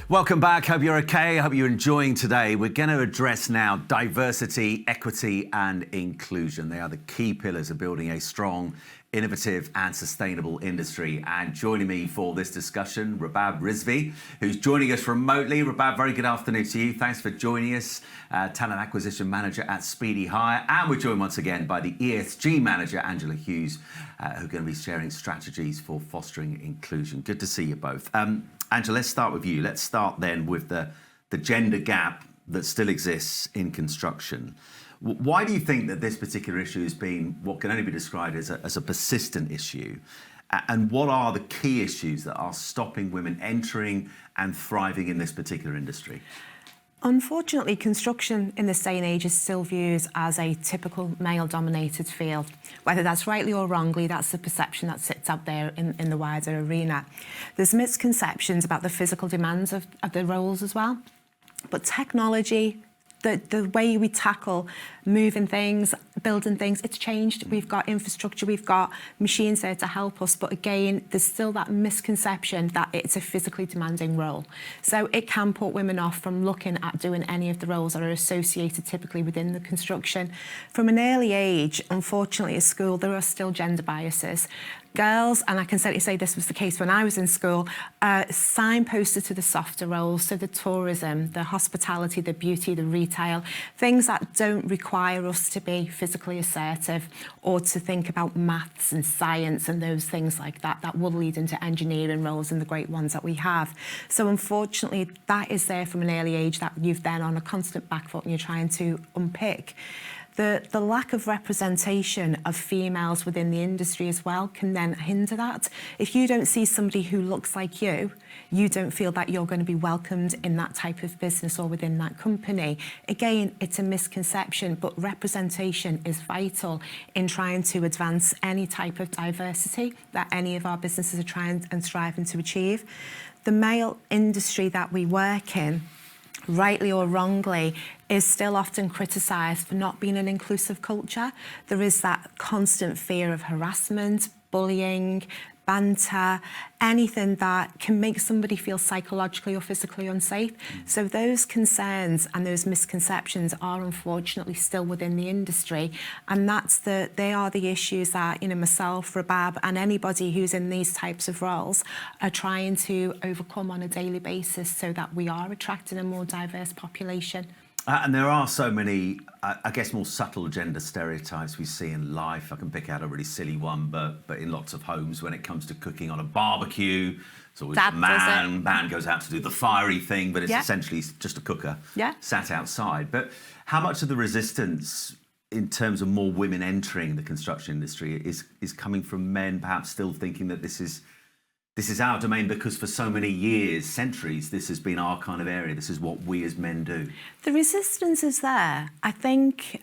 Welcome back. Hope you're okay. Hope you're enjoying today. We're going to address now diversity, equity and inclusion. They are the key pillars of building a strong, innovative and sustainable industry. And joining me for this discussion, Rabab Rizvi, who's joining us remotely. Rabab, very good afternoon to you. Thanks for joining us. Talent Acquisition Manager at Speedy Hire. And we're joined once again by the ESG Manager, Angela Hughes, who are going to be sharing strategies for fostering inclusion. Good to see you both. Angela, let's start with you. Let's start then with the gender gap that still exists in construction. Why do you think that this particular issue has been what can only be described as a persistent issue? And what are the key issues that are stopping women entering and thriving in this particular industry? Unfortunately, construction in this day and age is still viewed as a typical male-dominated field. Whether that's rightly or wrongly, that's the perception that sits out there in the wider arena. There's misconceptions about the physical demands of the roles as well. But technology, the way we tackle moving things, building things, it's changed. We've got infrastructure, we've got machines there to help us. But again, there's still that misconception that it's a physically demanding role. So it can put women off from looking at doing any of the roles that are associated typically within the construction. From an early age, unfortunately at school, there are still gender biases. Girls, and I can certainly say this was the case when I was in school, signposted to the softer roles, so the tourism, the hospitality, the beauty, the retail, things that don't require us to be physically assertive or to think about maths and science and those things like that, that will lead into engineering roles and the great ones that we have. So unfortunately, that is there from an early age that you've then on a constant back foot and you're trying to unpick. The lack of representation of females within the industry as well can then hinder that. If you don't see somebody who looks like you don't feel that you're going to be welcomed in that type of business or within that company. Again, it's a misconception, but representation is vital in trying to advance any type of diversity that any of our businesses are trying and striving to achieve. The male industry that we work in, rightly or wrongly, is still often criticised for not being an inclusive culture. There is that constant fear of harassment, bullying, banter, anything that can make somebody feel psychologically or physically unsafe. So those concerns and those misconceptions are unfortunately still within the industry. And they are the issues that, myself, Rabab, and anybody who's in these types of roles are trying to overcome on a daily basis so that we are attracting a more diverse population. And there are so many, I guess, more subtle gender stereotypes we see in life. I can pick out a really silly one, but in lots of homes, when it comes to cooking on a barbecue, it's always the man goes out to do the fiery thing, but it's essentially just a cooker sat outside. But how much of the resistance in terms of more women entering the construction industry is coming from men perhaps still thinking that this is our domain because for so many years, centuries, this has been our kind of area. This is what we as men do. The resistance is there. I think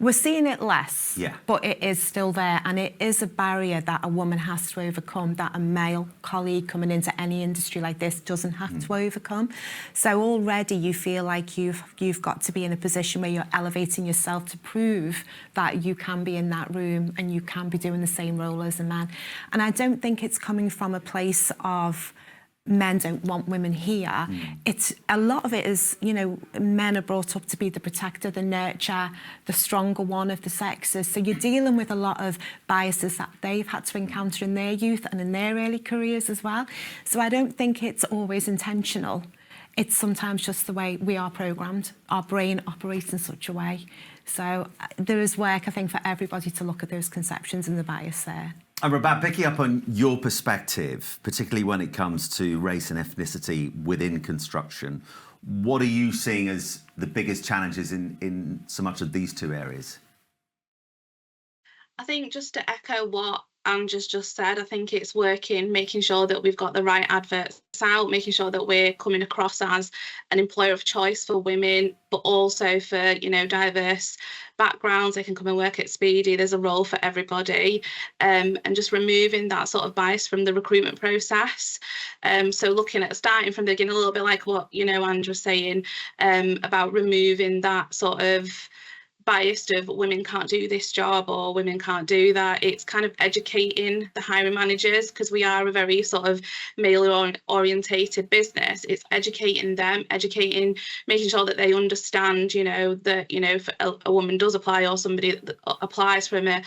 we're seeing it less, but it is still there. And it is a barrier that a woman has to overcome, that a male colleague coming into any industry like this doesn't have to overcome. So already you feel like you've got to be in a position where you're elevating yourself to prove that you can be in that room and you can be doing the same role as a man. And I don't think it's coming from a place of men don't want women here. It's a lot of it is, men are brought up to be the protector, the nurture, the stronger one of the sexes. So you're dealing with a lot of biases that they've had to encounter in their youth and in their early careers as well. So I don't think it's always intentional. It's sometimes just the way we are programmed. Our brain operates in such a way. So there is work, I think, for everybody to look at those conceptions and the bias there. And Rabab, picking up on your perspective, particularly when it comes to race and ethnicity within construction, what are you seeing as the biggest challenges in so much of these two areas? I think just to echo what Angela's just said, I think it's making sure that we've got the right adverts out, making sure that we're coming across as an employer of choice for women, but also for, diverse backgrounds. They can come and work at Speedy. There's a role for everybody, and just removing that sort of bias from the recruitment process. So looking at starting from the beginning, a little bit like what, Angela's saying, about removing that sort of biased of women can't do this job or women can't do that. It's kind of educating the hiring managers, because we are a very sort of male orientated business. It's educating them, making sure that they understand, that, if a woman does apply, or somebody that applies from a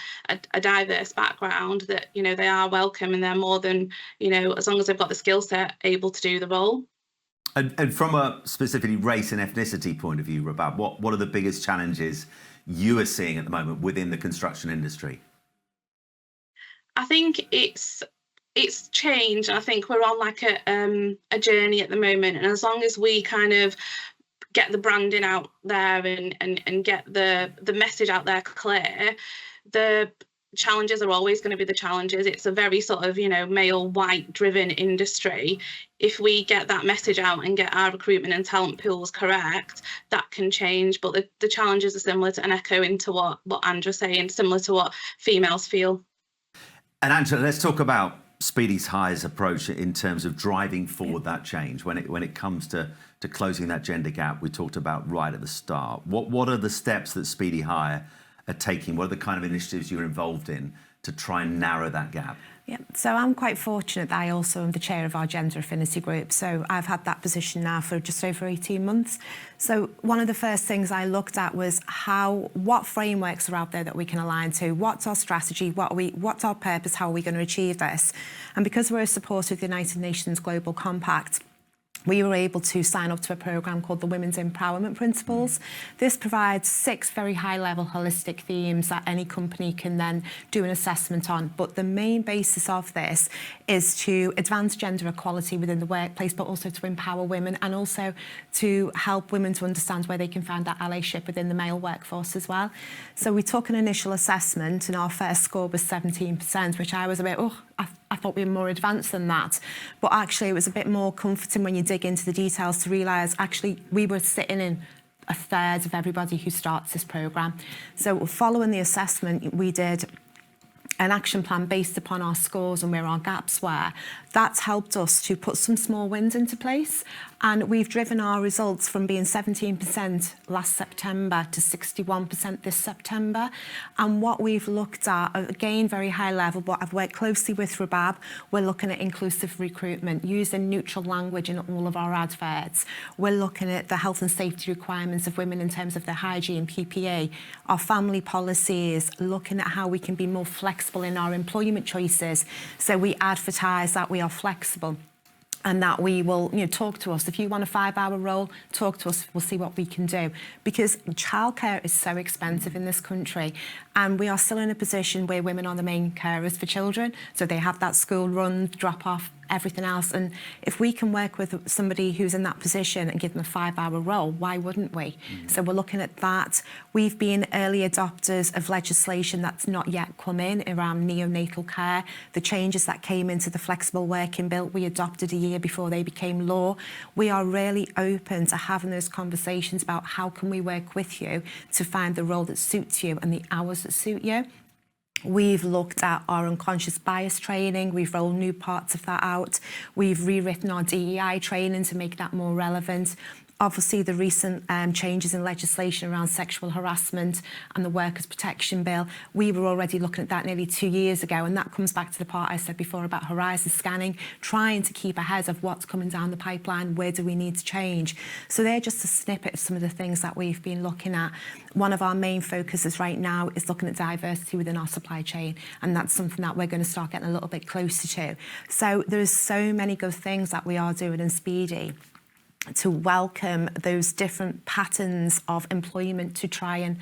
diverse background, that, they are welcome, and they're more than, as long as they've got the skill set, able to do the role. And from a specifically race and ethnicity point of view, Rabab, what are the biggest challenges you are seeing at the moment within the construction industry? I think it's changed. I think we're on like a journey at the moment, and as long as we kind of get the branding out there and get the message out there clear, the challenges are always going to be the challenges. It's a very sort of, male white driven industry. If we get that message out and get our recruitment and talent pools correct, that can change. But the challenges are similar to, and echo into what Andrew's saying, similar to what females feel. And Angela, let's talk about Speedy's Hire's approach in terms of driving forward that change when it comes to closing that gender gap we talked about right at the start. What are the steps that Speedy Hire are taking? What are the kind of initiatives you're involved in to try and narrow that gap? Yeah, so I'm quite fortunate that I also am the chair of our gender affinity group. So I've had that position now for just over 18 months. So one of the first things I looked at was what frameworks are out there that we can align to, what's our strategy, what's our purpose, how are we going to achieve this? And because we're a supporter of the United Nations Global Compact, we were able to sign up to a programme called the Women's Empowerment Principles. This provides 6 very high-level holistic themes that any company can then do an assessment on. But the main basis of this is to advance gender equality within the workplace, but also to empower women, and also to help women to understand where they can find that allyship within the male workforce as well. So we took an initial assessment, and our first score was 17%, which I was a bit, I thought we were more advanced than that. But actually, it was a bit more comforting when you dig into the details to realise, actually, we were sitting in a third of everybody who starts this programme. So following the assessment, we did an action plan based upon our scores and where our gaps were. That's helped us to put some small wins into place, and we've driven our results from being 17% last September to 61% this September. And what we've looked at, again, very high level, but I've worked closely with Rabab, we're looking at inclusive recruitment, using neutral language in all of our adverts. We're looking at the health and safety requirements of women in terms of their hygiene, PPE, our family policies, looking at how we can be more flexible in our employment choices. So we advertise that we are flexible, and that we will, talk to us. If you want a 5-hour role, talk to us, we'll see what we can do. Because childcare is so expensive in this country, and we are still in a position where women are the main carers for children, so they have that school run, drop off, everything else. And if we can work with somebody who's in that position and give them a 5-hour role, why wouldn't we? So we're looking at that. We've been early adopters of legislation that's not yet come in around neonatal care. The changes that came into the flexible working bill, we adopted a year before they became law. We are really open to having those conversations about how can we work with you to find the role that suits you and the hours that suit you. We've looked at our unconscious bias training. We've rolled new parts of that out. We've rewritten our DEI training to make that more relevant. Obviously, the recent changes in legislation around sexual harassment and the Workers' Protection Bill, we were already looking at that nearly 2 years ago, and that comes back to the part I said before about horizon scanning, trying to keep ahead of what's coming down the pipeline, where do we need to change. So they're just a snippet of some of the things that we've been looking at. One of our main focuses right now is looking at diversity within our supply chain, and that's something that we're going to start getting a little bit closer to. So there's so many good things that we are doing in Speedy to welcome those different patterns of employment to try and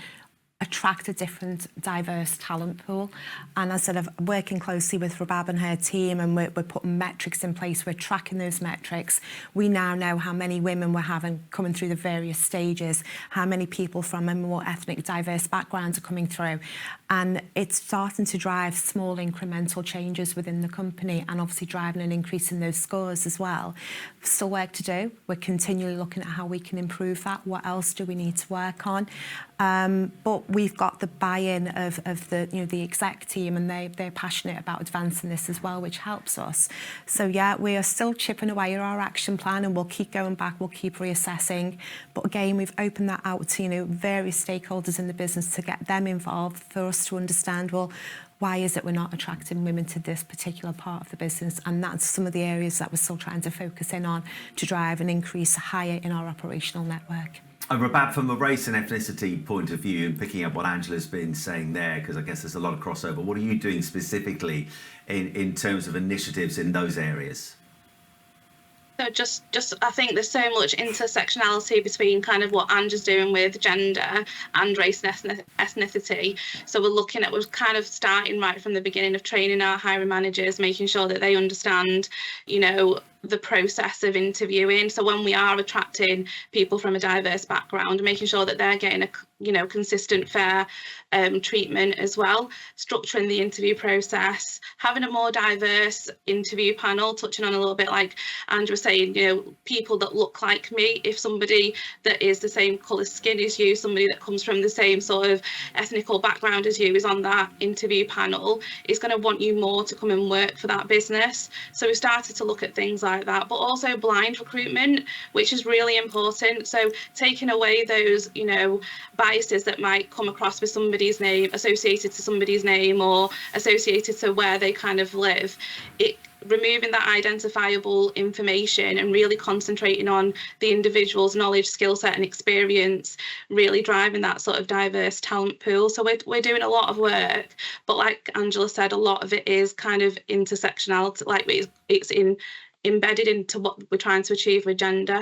attract a different, diverse talent pool. And as I said, I'm working closely with Rabab and her team, and we're putting metrics in place. We're tracking those metrics. We now know how many women we're having coming through the various stages, how many people from a more ethnic, diverse background are coming through. And it's starting to drive small incremental changes within the company, and obviously driving an increase in those scores as well. Still work to do. We're continually looking at how we can improve that. What else do we need to work on? But we've got the buy-in of the the exec team, and they're passionate about advancing this as well, which helps us. So yeah, we are still chipping away at our action plan, and we'll keep going back, we'll keep reassessing. But again, we've opened that out to various stakeholders in the business to get them involved, for us to understand, well, why is it we're not attracting women to this particular part of the business? And that's some of the areas that we're still trying to focus in on to drive an increase higher in our operational network. And Rabab, from a race and ethnicity point of view, and picking up what Angela's been saying there, because I guess there's a lot of crossover, what are you doing specifically in terms of initiatives in those areas? So just I think there's so much intersectionality between kind of what Angela's doing with gender and race and ethnicity. So we're kind of starting right from the beginning of training our hiring managers, making sure that they understand, the process of interviewing. So when we are attracting people from a diverse background, making sure that they're getting a consistent, fair treatment as well, structuring the interview process, having a more diverse interview panel, touching on a little bit like Andrew was saying, people that look like me. If somebody that is the same colour skin as you, somebody that comes from the same sort of ethnical background as you is on that interview panel, is going to want you more to come and work for that business. So we started to look at things like that, but also blind recruitment, which is really important. So taking away those, biases that might come across with somebody's name, associated to somebody's name, or associated to where they kind of live. Removing that identifiable information and really concentrating on the individual's knowledge, skill set and experience, really driving that sort of diverse talent pool. So we're doing a lot of work, but like Angela said, a lot of it is kind of intersectional, like it's embedded into what we're trying to achieve with gender.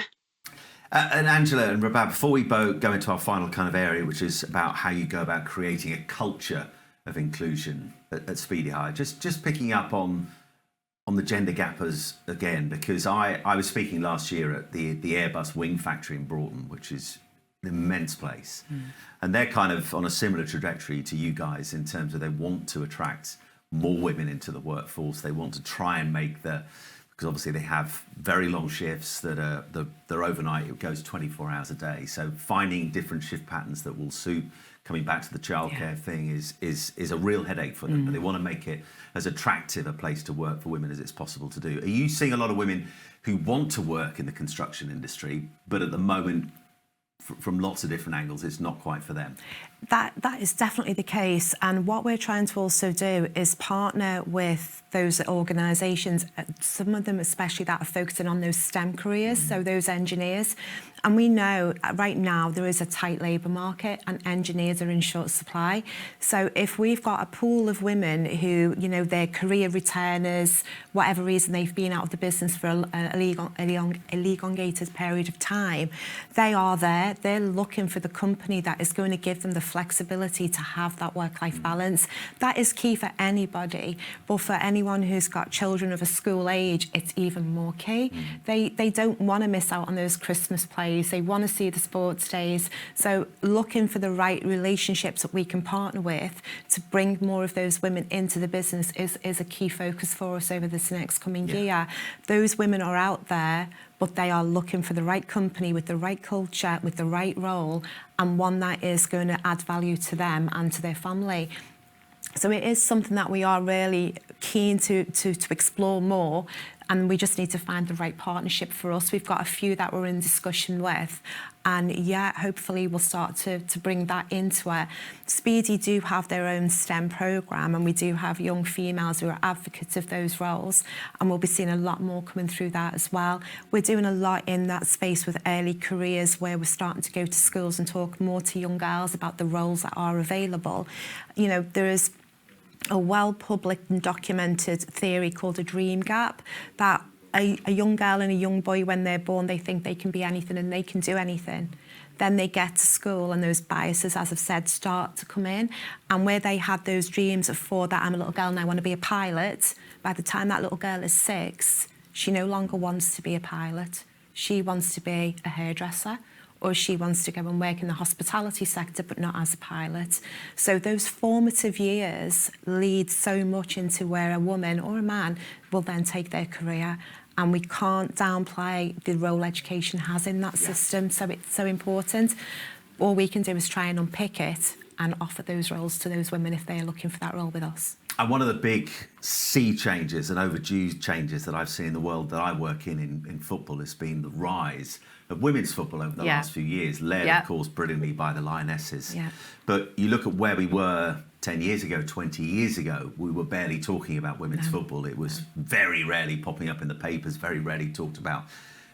And Angela and Rabab, before we go into our final kind of area, which is about how you go about creating a culture of inclusion at Speedy Hire, just picking up on the gender gappers again, because I was speaking last year at the Airbus wing factory in Broughton, which is an immense place. And they're kind of on a similar trajectory to you guys in terms of they want to attract more women into the workforce. They want to try and make because obviously they have very long shifts that are they're overnight. It goes 24 hours a day. So finding different shift patterns that will suit, coming back to the childcare thing, is a real headache for them. But they want to make it as attractive a place to work for women as it's possible to do. Are you seeing a lot of women who want to work in the construction industry, but at the moment, from lots of different angles, it's not quite for them? That is definitely the case, and what we're trying to also do is partner with those organisations, some of them especially that are focusing on those STEM careers, so those engineers. And we know right now there is a tight labour market and engineers are in short supply. So if we've got a pool of women who, they're career returners, whatever reason they've been out of the business for a elongated period of time, they are there. They're looking for the company that is going to give them the flexibility to have that work-life balance. That is key for anybody, but for anyone who's got children of a school age, it's even more key. They don't want to miss out on those Christmas plays. They want to see the sports days. So looking for the right relationships that we can partner with to bring more of those women into the business is a key focus for us over this next coming year. Those women are out there, but they are looking for the right company with the right culture, with the right role, and one that is going to add value to them and to their family. So it is something that we are really keen to explore more, and we just need to find the right partnership for us. We've got a few that we're in discussion with, and hopefully we'll start to bring that into it. Speedy do have their own STEM programme, and we do have young females who are advocates of those roles, and we'll be seeing a lot more coming through that as well. We're doing a lot in that space with early careers, where we're starting to go to schools and talk more to young girls about the roles that are available. There is a well-published and documented theory called a dream gap, that a young girl and a young boy, when they're born, they think they can be anything and they can do anything. Then they get to school and those biases, as I've said, start to come in. And where they had those dreams of 4 that I'm a little girl and I want to be a pilot, by the time that little girl is 6, she no longer wants to be a pilot. She wants to be a hairdresser, or she wants to go and work in the hospitality sector, but not as a pilot. So those formative years lead so much into where a woman or a man will then take their career. And we can't downplay the role education has in that system. So it's so important. All we can do is try and unpick it and offer those roles to those women if they're looking for that role with us. And one of the big sea changes and overdue changes that I've seen in the world that I work in football has been the rise of women's football over the last few years, led, of course, brilliantly by the Lionesses. Yeah. But you look at where we were 10 years ago, 20 years ago, we were barely talking about women's football. It was very rarely popping up in the papers, very rarely talked about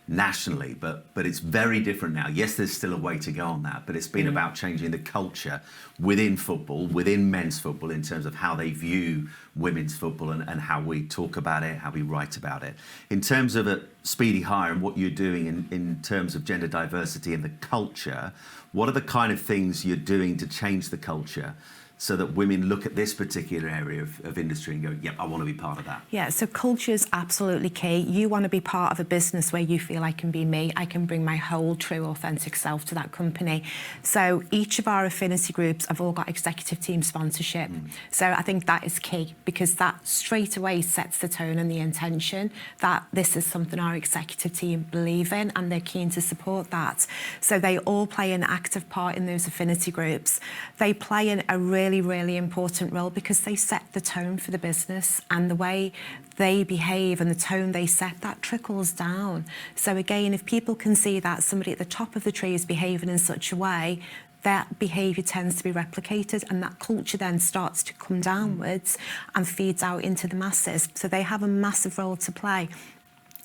nationally, but it's very different now. Yes, there's still a way to go on that, but it's been about changing the culture within football, within men's football, in terms of how they view women's football and how we talk about it, how we write about it. In terms of Speedy Hire and what you're doing in terms of gender diversity and the culture, what are the kind of things you're doing to change the culture so that women look at this particular area of industry and go, yep, I want to be part of that? Yeah, so culture is absolutely key. You want to be part of a business where you feel I can be me, I can bring my whole, true, authentic self to that company. So each of our affinity groups have all got executive team sponsorship. So I think that is key, because that straight away sets the tone and the intention that this is something our executive team believe in, and they're keen to support that. So they all play an active part in those affinity groups. They play a really important role because they set the tone for the business, and the way they behave and the tone they set, that trickles down. So again, if people can see that somebody at the top of the tree is behaving in such a way, that behaviour tends to be replicated, and that culture then starts to come downwards and feeds out into the masses. So they have a massive role to play.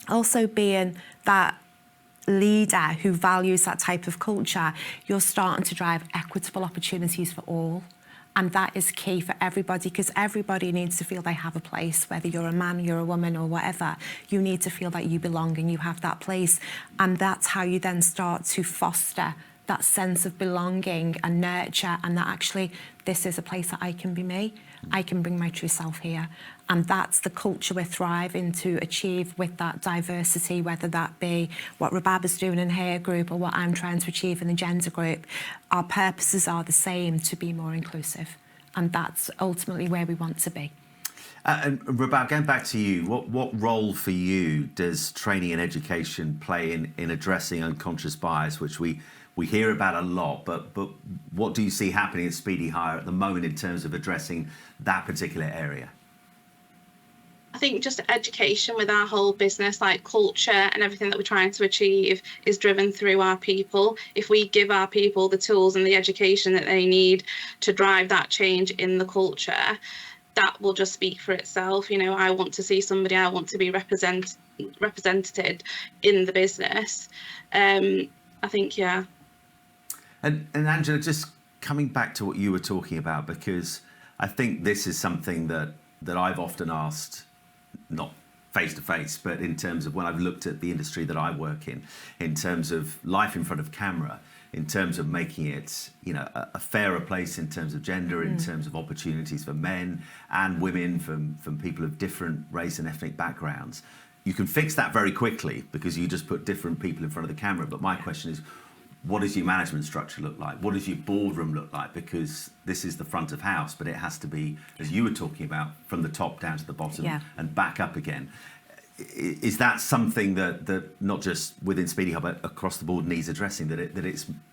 Also, being that leader who values that type of culture, you're starting to drive equitable opportunities for all. And that is key for everybody, because everybody needs to feel they have a place, whether you're a man, you're a woman, or whatever. You need to feel that you belong and you have that place. And that's how you then start to foster that sense of belonging and nurture, and that actually, this is a place that I can be me. I can bring my true self here. And that's the culture we're thriving to achieve with that diversity, whether that be what Rababa's doing in her group or what I'm trying to achieve in the gender group. Our purposes are the same, to be more inclusive. And that's ultimately where we want to be. And Rabab, going back to you, what role for you does training and education play in addressing unconscious bias, which we hear about a lot, but what do you see happening at Speedy Hire at the moment in terms of addressing that particular area? I think just education with our whole business, like culture and everything that we're trying to achieve, is driven through our people. If we give our people the tools and the education that they need to drive that change in the culture, that will just speak for itself. You know, I want to see somebody, I want to be represented in the business. I think, yeah. And Angela, just coming back to what you were talking about, because I think this is something that I've often asked, not face to face, but in terms of when I've looked at the industry that I work in terms of life in front of camera, in terms of making it, you know, a fairer place in terms of gender, in terms of opportunities for men and women, from people of different race and ethnic backgrounds. You can fix that very quickly because you just put different people in front of the camera. But my question is, what does your management structure look like? What does your boardroom look like? Because this is the front of house, but it has to be, as you were talking about, from the top down to the bottom and back up again. Is that something that not just within Speedy Hub, but across the board needs addressing, that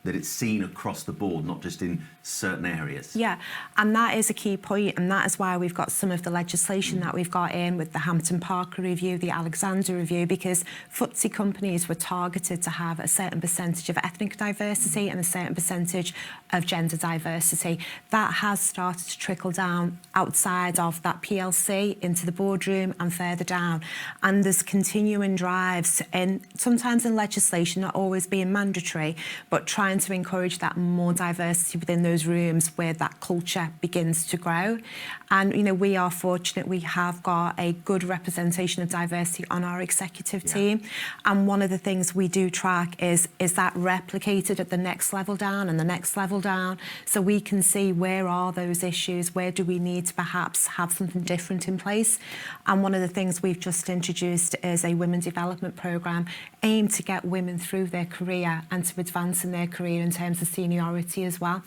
it's seen across the board, not just in certain areas? Yeah, and that is a key point, and that is why we've got some of the legislation that we've got in with the Hampton Parker Review, the Alexander Review, because FTSE companies were targeted to have a certain percentage of ethnic diversity and a certain percentage of gender diversity. That has started to trickle down outside of that PLC into the boardroom and further down. And there's continuing drives, and sometimes in legislation, not always being mandatory, but trying to encourage that more diversity within those rooms where that culture begins to grow. And, you know, we are fortunate, we have got a good representation of diversity on our executive team. And one of the things we do track is that replicated at the next level down and the next level down, so we can see where are those issues, where do we need to perhaps have something different in place. And one of the things we've just introduced is a women development programme aimed to get women through their career and to advance in their career in terms of seniority as well.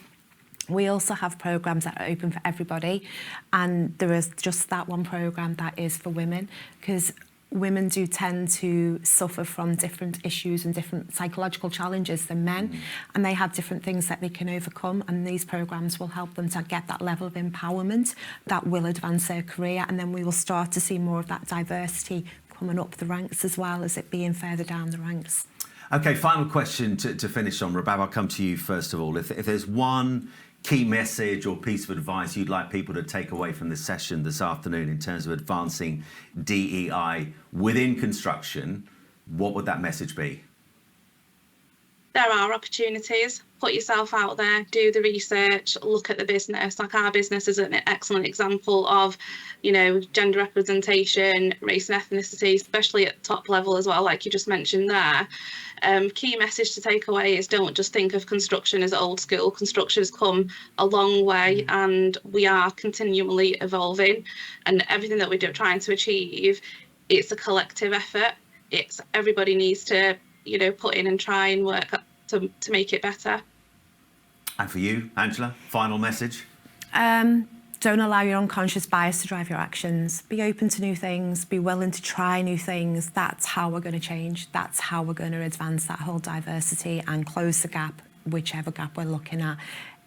We also have programmes that are open for everybody, and there is just that one programme that is for women, because women do tend to suffer from different issues and different psychological challenges than men, and they have different things that they can overcome, and these programs will help them to get that level of empowerment that will advance their career, and then we will start to see more of that diversity coming up the ranks as well as it being further down the ranks. Okay, final question to finish on. Rabab, I'll come to you first of all. If there's one key message or piece of advice you'd like people to take away from this session this afternoon in terms of advancing DEI within construction, what would that message be? There are opportunities. Put yourself out there, do the research, look at the business. Like our business is an excellent example of, you know, gender representation, race and ethnicity, especially at the top level as well, like you just mentioned there. Key message to take away is don't just think of construction as old school. Construction has come a long way and we are continually evolving, and everything that we're trying to achieve, it's a collective effort. It's everybody needs to, you know, put in and try and work to make it better. And for you, Angela, final message? Don't allow your unconscious bias to drive your actions. Be open to new things, be willing to try new things. That's how we're going to change. That's how we're going to advance that whole diversity and close the gap, whichever gap we're looking at.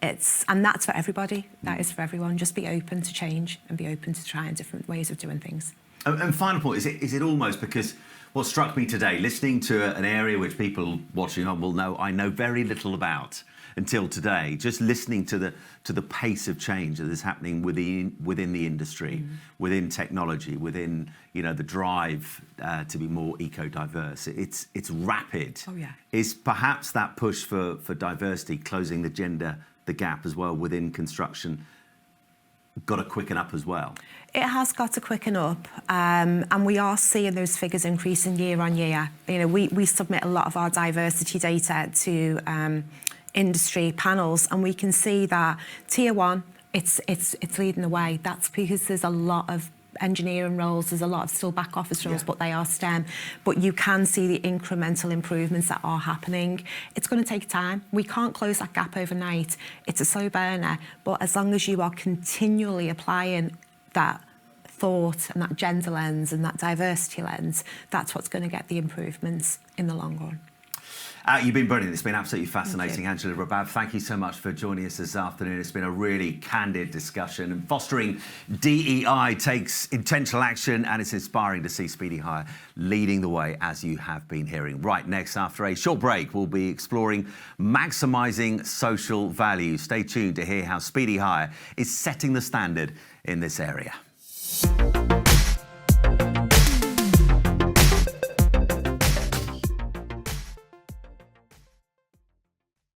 And that's for everybody. That is for everyone. Just be open to change and be open to trying different ways of doing things. And final point, is it almost because what struck me today, listening to an area which people watching on will know I know very little about until today, just listening to the pace of change that is happening within the industry, within technology, within, you know, the drive to be more eco-diverse. It's rapid. Oh, yeah. Is perhaps that push for diversity, closing the gap as well within construction, got to quicken up as well? It has got to quicken up, and we are seeing those figures increasing year on year. You know, we submit a lot of our diversity data to industry panels, and we can see that tier one, it's leading the way. That's because there's a lot of engineering roles, there's a lot of still back office roles, but they are STEM. But you can see the incremental improvements that are happening. It's going to take time. We can't close that gap overnight. It's a slow burner, but as long as you are continually applying that thought and that gender lens and that diversity lens, that's what's going to get the improvements in the long run. You've been brilliant. It's been absolutely fascinating. Angela Rabab, thank you so much for joining us this afternoon. It's been a really candid discussion, and fostering DEI takes intentional action, and it's inspiring to see Speedy Hire leading the way, as you have been hearing. Right next, after a short break, we'll be exploring maximising social value. Stay tuned to hear how Speedy Hire is setting the standard in this area.